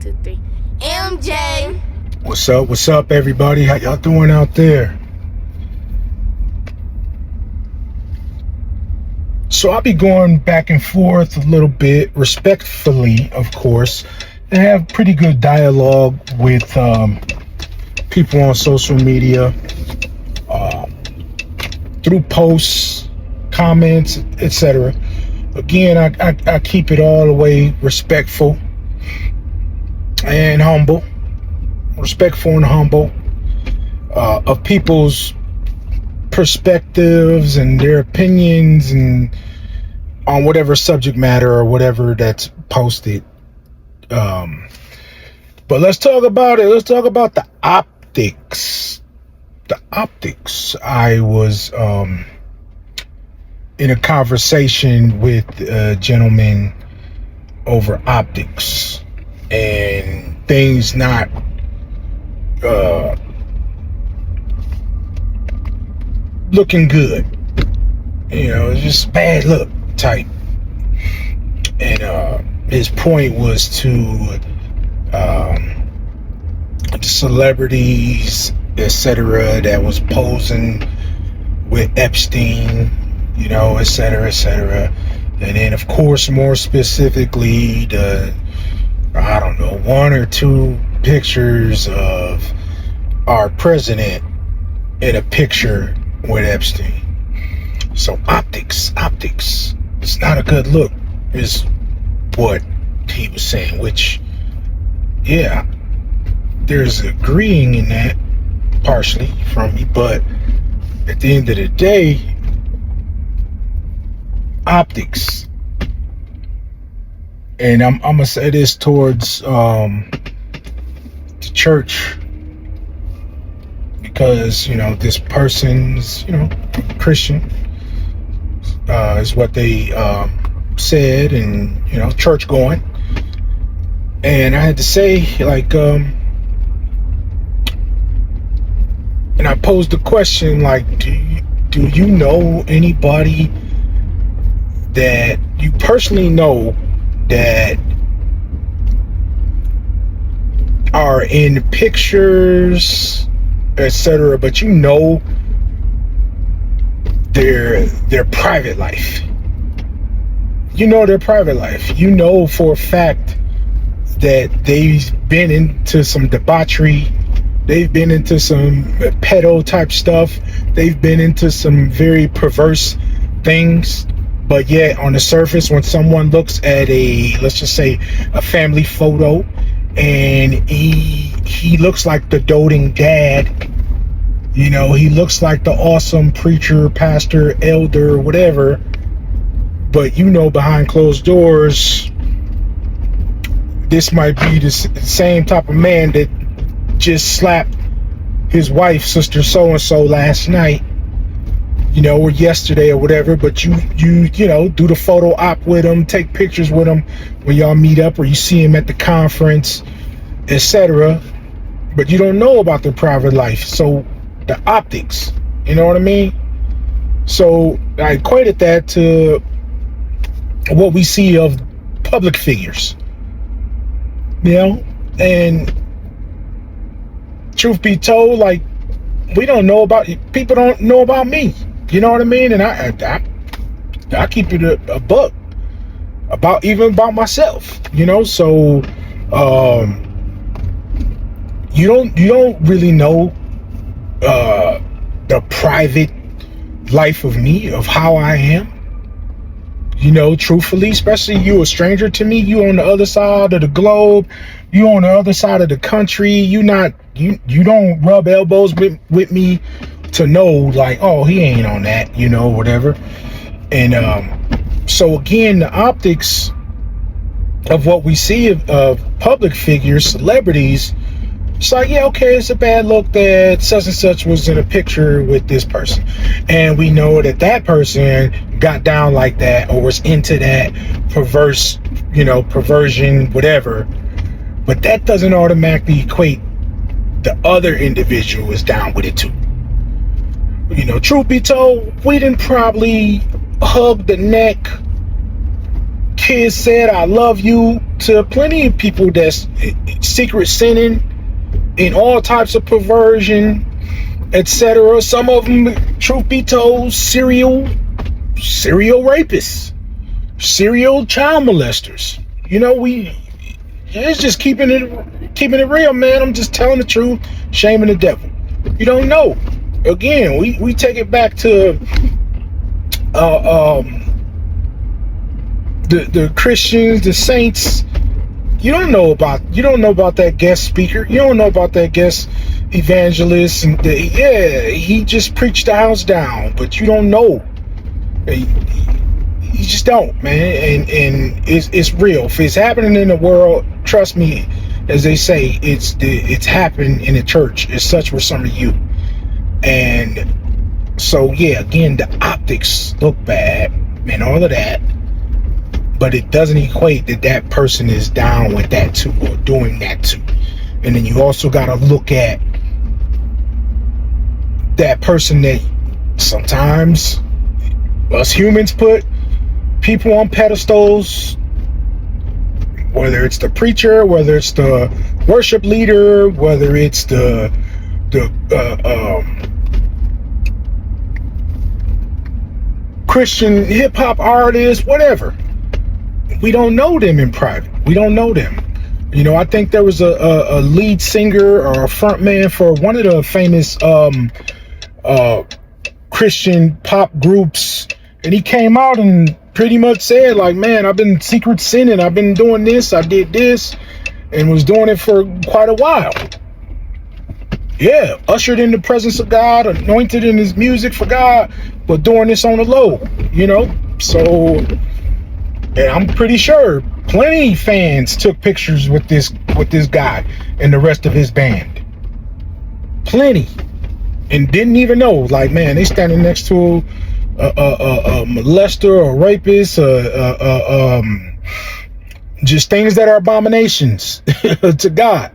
2, 3. MJ. What's up, everybody? How y'all doing out there? So I'll be going back and forth a little bit, respectfully, of course, and have pretty good dialogue with people on social media, through posts, comments, etc. Again, I keep it all the way respectful and humble. Respectful and humble of people's perspectives and their opinions and on whatever subject matter or whatever that's posted. But let's talk about it. Let's talk about the optics. The optics. I was in a conversation with a gentleman over optics and things not looking good, just bad look type. And his point was to the celebrities, etc., that was posing with Epstein, etc. And then, of course, more specifically, I don't know, 1 or 2 pictures of our president in a picture with Epstein. So optics, it's not a good look, is what he was saying, which, yeah, there's agreeing in that partially from me, but at the end of the day, optics, and I'm gonna say this towards the church, because this person's Christian, is what they said, and church going, and I had to say, like, and I posed the question, like, do you know anybody that you personally know that are in pictures, etc., but their private life, their private life, for a fact that they've been into some debauchery, they've been into some pedo type stuff, they've been into some very perverse things, but yet on the surface, when someone looks at let's just say a family photo, and he looks like the doting dad, he looks like the awesome preacher, pastor, elder, whatever, but behind closed doors, this might be the same type of man that just slapped his wife, sister so-and-so, last night, or yesterday or whatever, but you do the photo op with him, take pictures with him when y'all meet up, or you see him at the conference, etc., but you don't know about their private life. So the optics, you know what I mean? So I equated that to what we see of public figures, and truth be told, like, people don't know about me, you know what I mean? And I keep it a buck about myself, so you don't really know the private life of me, of how I am, truthfully, especially you a stranger to me, you on the other side of the globe, you on the other side of the country, you don't rub elbows with me to know, like, oh, he ain't on that, whatever. And so again, the optics of what we see of public figures, celebrities, it's like, yeah, okay, it's a bad look that such and such was in a picture with this person, and we know that person got down like that or was into that perversion, whatever, but that doesn't automatically equate the other individual is down with it too. Truth be told, we didn't probably hug the neck, kids said I love you to plenty of people that's secret sinning, in all types of perversion, etc. Some of them, truth be told, serial rapists, serial child molesters. It's just keeping it real, man. I'm just telling the truth, shaming the devil. You don't know. Again, we take it back to the Christians, the saints. You don't know about that guest speaker. You don't know about that guest evangelist, and he just preached the house down, but you don't know. You just don't, man. And it's real. If it's happening in the world, trust me, as they say, it's happened in the church. It's such for some of you. And so again, the optics look bad and all of that, but it doesn't equate that person is down with that too, or doing that too. And then you also got to look at that person that sometimes us humans put people on pedestals, whether it's the preacher, whether it's the worship leader, whether it's the Christian hip-hop artist, whatever. We don't know them in private. We don't know them. I think there was a lead singer or a front man for one of the famous Christian pop groups, and he came out and pretty much said, like, man, I've been secret sinning. I've been doing this. I did this, and was doing it for quite a while. Yeah, ushered in the presence of God, anointed in his music for God, but doing this on the low, So, and I'm pretty sure plenty fans took pictures with this guy and the rest of his band. Plenty. And didn't even know, like, man, they standing next to a molester or rapist, just things that are abominations to God.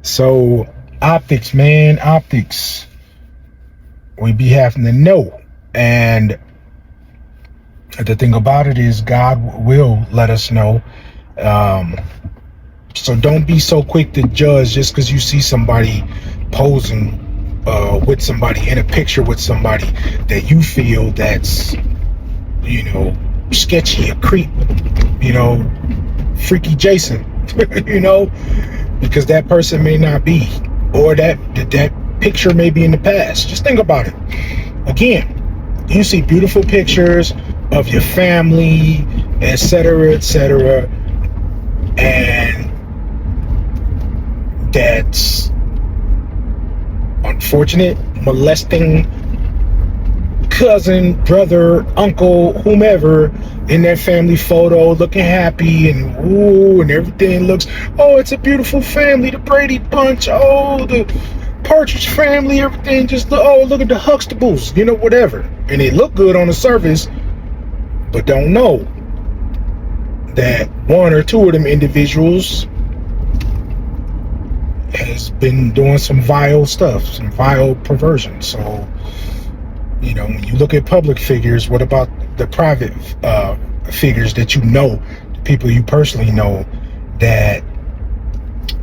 So, optics, man, optics. We be having to know. And the thing about it is God will let us know. So don't be so quick to judge just because you see somebody posing with somebody, in a picture with somebody that you feel that's, sketchy, a creep, freaky Jason, because that person may not be, or that picture may be in the past. Just think about it. Again, you see beautiful pictures of your family, etc., and that's unfortunate. Molesting cousin, brother, uncle, whomever in that family photo, looking happy and and everything looks, it's a beautiful family, the Brady Bunch, the Partridge family, everything just look at the Huxtables, whatever, and they look good on the surface, but don't know that one or two of them individuals has been doing some vile stuff, some vile perversion. So, when you look at public figures, what about the private figures that the people you personally know that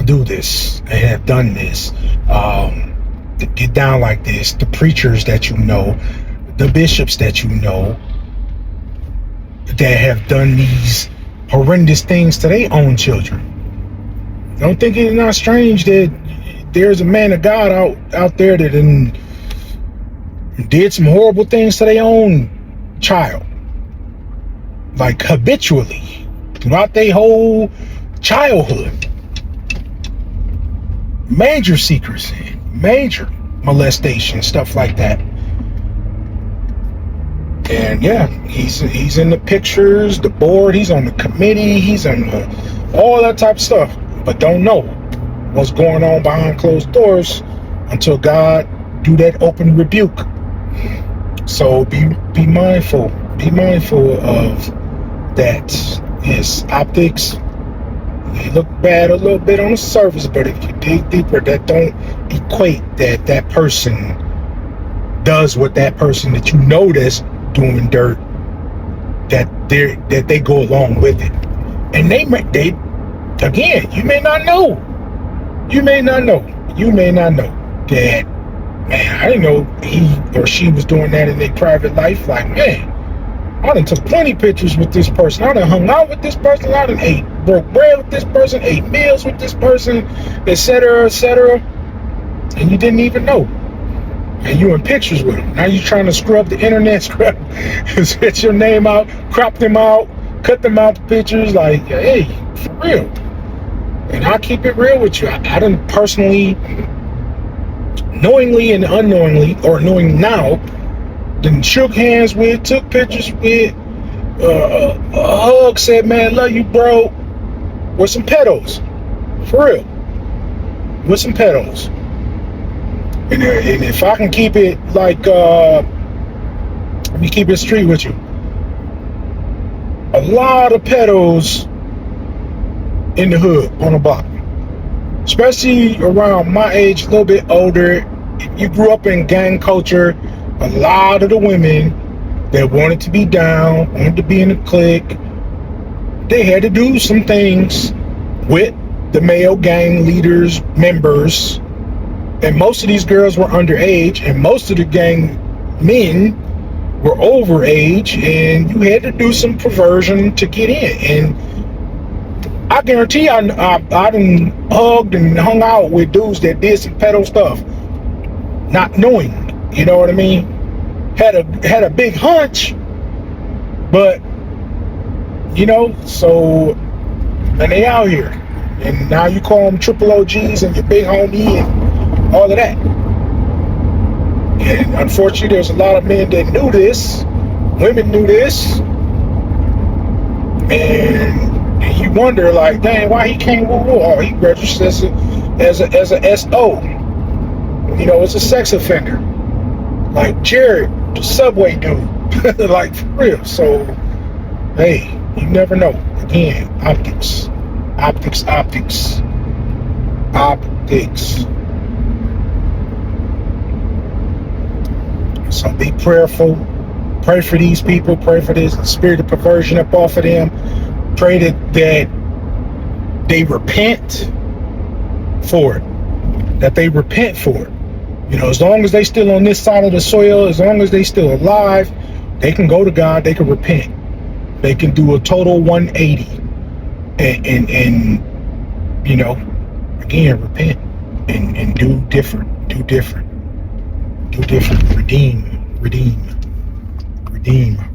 do this and have done this, that get down like this, the preachers that the bishops that that have done these horrendous things to their own children. Don't think it's not strange that there's a man of God out there that did some horrible things to their own child, like habitually throughout their whole childhood. Major secrecy, major molestation, stuff like that. And he's in the pictures, the board, he's on the committee, he's on all that type of stuff, but don't know what's going on behind closed doors until God do that open rebuke. So be mindful of that. Yes, optics, they look bad a little bit on the surface, but if you dig deeper, that don't equate that person does what that person that that's doing dirt, that they go along with it. And they again, you may not know You may not know. You may not know that, man, I didn't know he or she was doing that in their private life. Like, man, I done took plenty pictures with this person. I done hung out with this person. I done broke bread with this person, ate meals with this person, etc., etc. And you didn't even know. And you in pictures with them. Now you trying to scrub the internet, set your name out, crop them out, cut them out the pictures. Like, hey, for real. And I'll keep it real with you. I done personally, knowingly and unknowingly, or knowing now, then shook hands with, took pictures with, a hug, said, man, love you, bro, with some pedos. For real. With some pedos. And if I can keep it like, let me keep it straight with you. A lot of pedos in the hood on the block. Especially around my age, a little bit older. If you grew up in gang culture, a lot of the women that wanted to be down, wanted to be in the clique, they had to do some things with the male gang leaders, members. And most of these girls were underage, and most of the gang men were overage, and you had to do some perversion to get in. And I guarantee I done hugged and hung out with dudes that did some pedo stuff, not knowing, you know what I mean? Had a big hunch, but, you know, so, and they out here. And now you call them triple OGs and your big homie and all of that. And unfortunately, there's a lot of men that knew this. Women knew this. And you wonder, like, dang, why he can't woo? Oh, he registered as a SO. You know, as a sex offender. Like Jared, the Subway dude. Like, for real. So, hey, you never know. Again, optics. Optics. So be prayerful. Pray for these people. Pray for this spirit of perversion up off of them. Pray that they repent for it. That they repent for it. You know, as long as they still on this side of the soil, as long as they still alive, they can go to God. They can repent. They can do a total 180. And you know, again, repent and do different.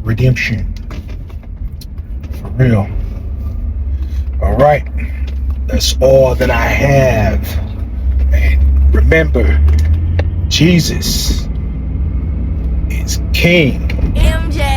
Redemption. For real. All right. That's all that I have. And remember, Jesus is King. MJ.